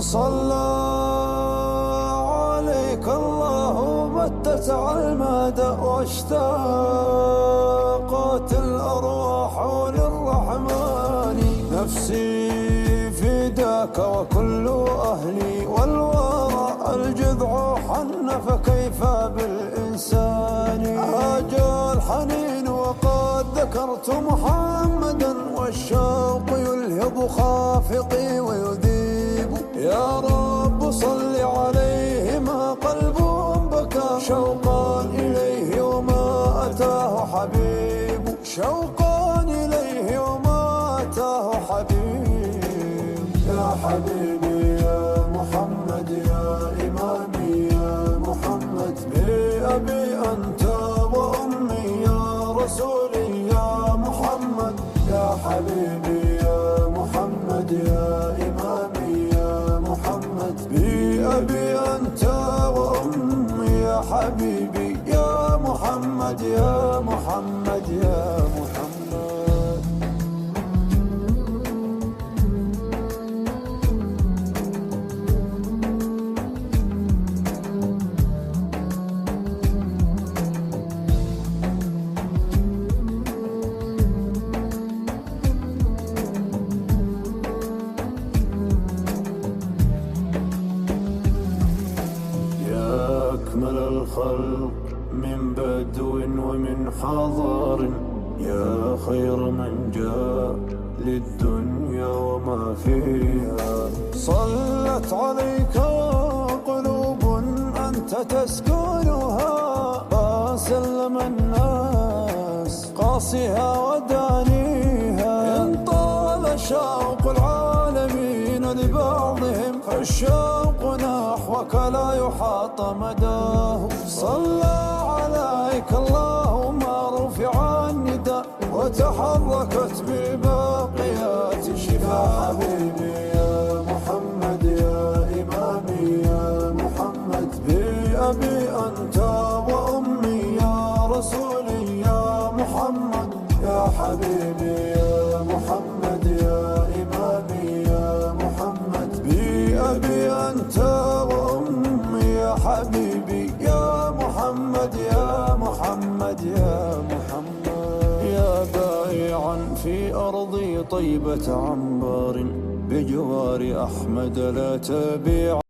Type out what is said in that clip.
صلى عليك الله متت على المدى، واشتاقت الأرواح للرحمن. نفسي فداك وكل أهلي، والورى الجذع حن فكيف بالإنسان. هاج الحنين وقد ذكرت محمدا، والشوق يلهب خافقي ويذيب. يا رب صل عليه ما قلب بكى، شوقا إليه وما أتاه حبيب. شوقا إليه وما أتاه حبيب. يا حبيبي يا محمد، يا إمامي يا محمد، بأبي أنت وأمي يا رسولي يا محمد. يا حبيبي يا محمد، يا إمامي يا محمد، بأبي أنت وأمي يا حبيبي يا محمد، يا محمد، يا محمد. أكمل الخلق من بدو ومن حضار، يا خير من جاء للدنيا وما فيها. صلت عليك قلوب أنت تسكنها، فسلم الناس قاصها ودانيها. إن طال شوق العالمين لبعضهم، فالشوق نحوك لا يحاط مداه. صلى عليك الله ما رفع النداء، وتحركت بالباقيات شفاء. حبيبي يا محمد، يا إمامي يا محمد، بأبي أنت وأمي يا رسولي يا محمد. يا حبيبي يا محمد، يا إمامي يا محمد، بأبي أنت وأمي يا حبيبي يا محمد، يا محمد، يا محمد. يا بائعا في أرضي طيبة عنبر، بجوار أحمد لا تبيع.